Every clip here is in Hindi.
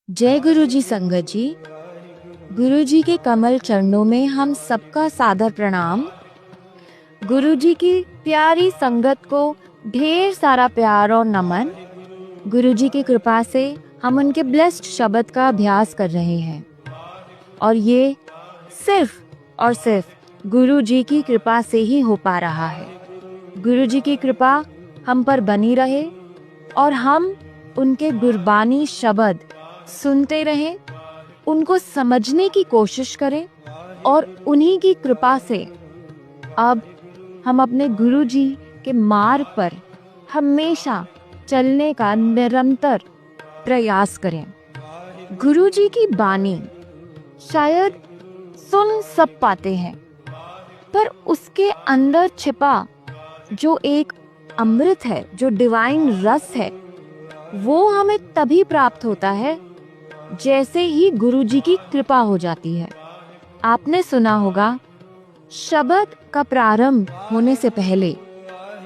जय गुरु जी संगत जी। गुरु जी के कमल चरणों में हम सबका सादर प्रणाम। गुरु जी की प्यारी संगत को ढेर सारा प्यार और नमन। गुरु जी की कृपा से हम उनके ब्लेस्ड शब्द का अभ्यास कर रहे हैं और ये सिर्फ और सिर्फ गुरु जी की कृपा से ही हो पा रहा है। गुरु जी की कृपा हम पर बनी रहे और हम उनके गुरबानी शब्द सुनते रहें, उनको समझने की कोशिश करें और उन्हीं की कृपा से अब हम अपने गुरु जी के मार्ग पर हमेशा चलने का निरंतर प्रयास करें। गुरु जी की बानी शायद सुन सब पाते हैं, पर उसके अंदर छिपा जो एक अमृत है, जो डिवाइन रस है, वो हमें तभी प्राप्त होता है जैसे ही गुरु जी की कृपा हो जाती है। आपने सुना होगा, शब्द का प्रारंभ होने से पहले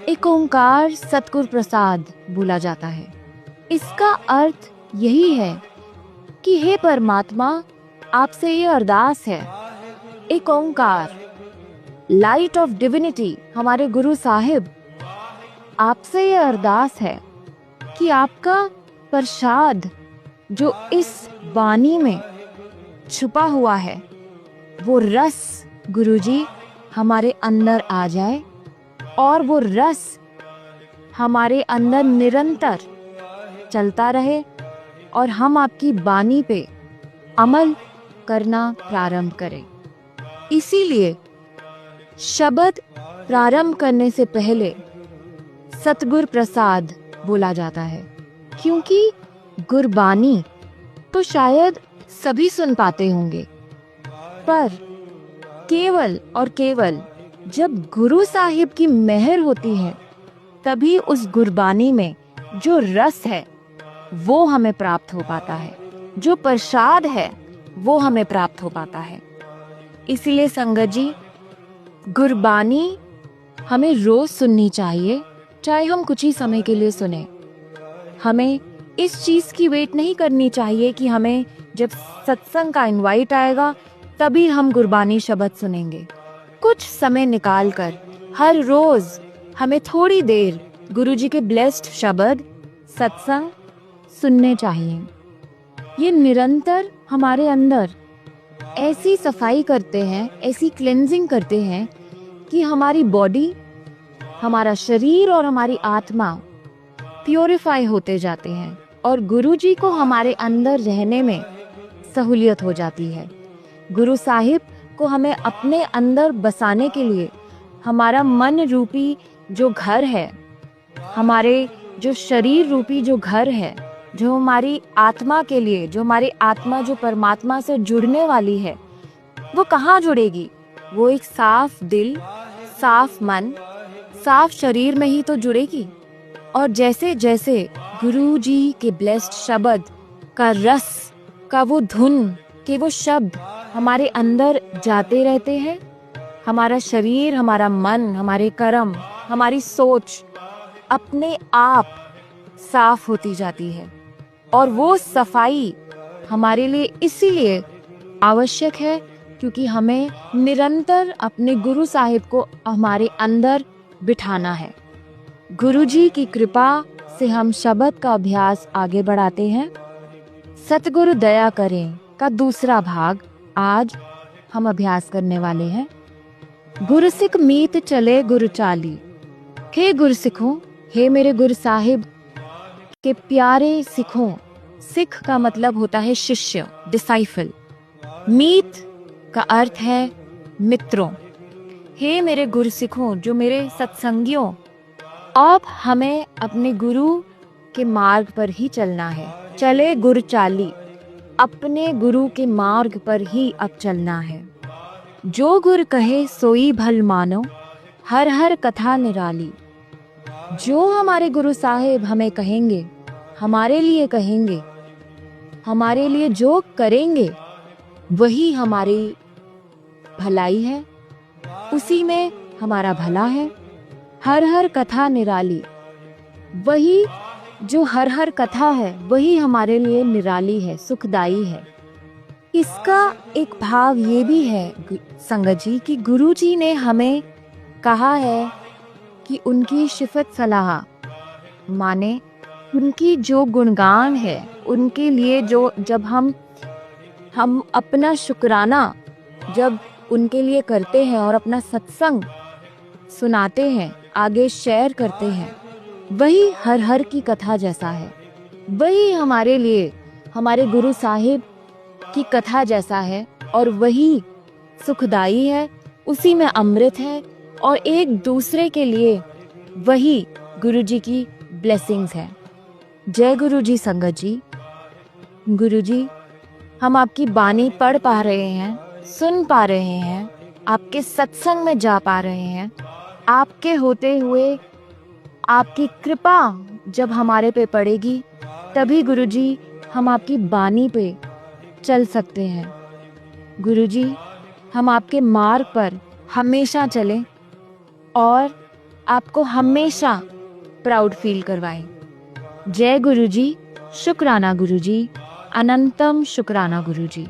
एक ओंकार सतगुरु प्रसाद बोला जाता है। इसका अर्थ यही है कि हे परमात्मा, आपसे ये अरदास है। एक ओंकार, लाइट ऑफ डिविनिटी, हमारे गुरु साहिब, आपसे ये अरदास है कि आपका प्रसाद जो इस वाणी में छुपा हुआ है, वो रस गुरुजी हमारे अंदर आ जाए और वो रस हमारे अंदर निरंतर चलता रहे और हम आपकी वाणी पे अमल करना प्रारंभ करें। इसीलिए शब्द प्रारंभ करने से पहले सतगुरु प्रसाद बोला जाता है, क्योंकि गुरबानी तो शायद सभी सुन पाते होंगे, पर केवल और केवल जब गुरु साहिब की मेहर होती है तभी उस गुरबानी में जो रस है वो हमें प्राप्त हो पाता है, जो प्रसाद है वो हमें प्राप्त हो पाता है। इसलिए संगत जी, गुरबानी हमें रोज सुननी चाहिए, चाहे हम कुछ ही समय के लिए सुने। हमें इस चीज की वेट नहीं करनी चाहिए कि हमें जब सत्संग का इनवाइट आएगा तभी हम गुरबानी शब्द सुनेंगे। कुछ समय निकालकर हर रोज हमें थोड़ी देर गुरुजी के ब्लेस्ड शब्द सत्संग सुनने चाहिए। ये निरंतर हमारे अंदर ऐसी सफाई करते हैं, ऐसी क्लेंजिंग करते हैं कि हमारी बॉडी, हमारा शरीर और हमारी आत्मा प्योरीफाई होते जाते हैं और गुरुजी को हमारे अंदर रहने में सहूलियत हो जाती है। गुरु साहिब को हमें अपने अंदर बसाने के लिए हमारा मन रूपी जो घर है, हमारे जो शरीर रूपी जो घर है, जो हमारी आत्मा के लिए, जो हमारी आत्मा जो परमात्मा से जुड़ने वाली है, वो कहाँ जुड़ेगी? वो एक साफ दिल, साफ मन, साफ शरीर में ही तो जुड़ेगी। और जैसे जैसे गुरु जी के ब्लेस्ड शब्द का रस का वो धुन के वो शब्द हमारे अंदर जाते रहते हैं, हमारा शरीर, हमारा मन, हमारे कर्म, हमारी सोच अपने आप साफ होती जाती है। और वो सफाई हमारे लिए इसीलिए आवश्यक है क्योंकि हमें निरंतर अपने गुरु साहिब को हमारे अंदर बिठाना है। गुरुजी की कृपा से हम शब्द का अभ्यास आगे बढ़ाते हैं। सतगुरु दया करें का दूसरा भाग आज हम अभ्यास करने वाले हैं। गुरसिख मीत चले गुरु चाली। हे गुरसिखों, हे मेरे गुरु साहिब के प्यारे सिखों। सिख का मतलब होता है शिष्य, डिसाइपल। मीत का अर्थ है मित्रों। हे मेरे गुरसिखों, जो मेरे सत्संगियों, अब हमें अपने गुरु के मार्ग पर ही चलना है। चले गुरु चाली, अपने गुरु के मार्ग पर ही अब चलना है। जो गुर कहे सोई भल मानो, हर हर कथा निराली। जो हमारे गुरु साहिब हमें कहेंगे, हमारे लिए कहेंगे, हमारे लिए जो करेंगे वही हमारी भलाई है, उसी में हमारा भला है। हर हर कथा निराली, वही जो हर हर कथा है वही हमारे लिए निराली है, सुखदाई है। इसका एक भाव ये भी है संगत जी कि गुरु जी ने हमें कहा है कि उनकी शिफत सलाह माने उनकी जो गुणगान है उनके लिए जो जब हम अपना शुक्राना जब उनके लिए करते हैं और अपना सत्संग सुनाते हैं, आगे शेयर करते हैं, वही हर हर की कथा जैसा है। वही हमारे लिए हमारे गुरु साहिब की कथा जैसा है और वही सुखदाई है, उसी में अमृत है और एक दूसरे के लिए वही गुरु जी की ब्लेसिंग्स है। जय गुरु जी संगत जी। गुरु जी, हम आपकी बानी पढ़ पा रहे हैं, सुन पा रहे हैं, आपके सत्संग में जा पा रहे हैं। आपके होते हुए आपकी कृपा जब हमारे पे पड़ेगी तभी गुरु जी हम आपकी बानी पे चल सकते हैं। गुरु जी, हम आपके मार्ग पर हमेशा चलें और आपको हमेशा प्राउड फील करवाएं। जय गुरु जी, शुक्राना गुरु जी, अनंतम शुक्राना गुरु जी।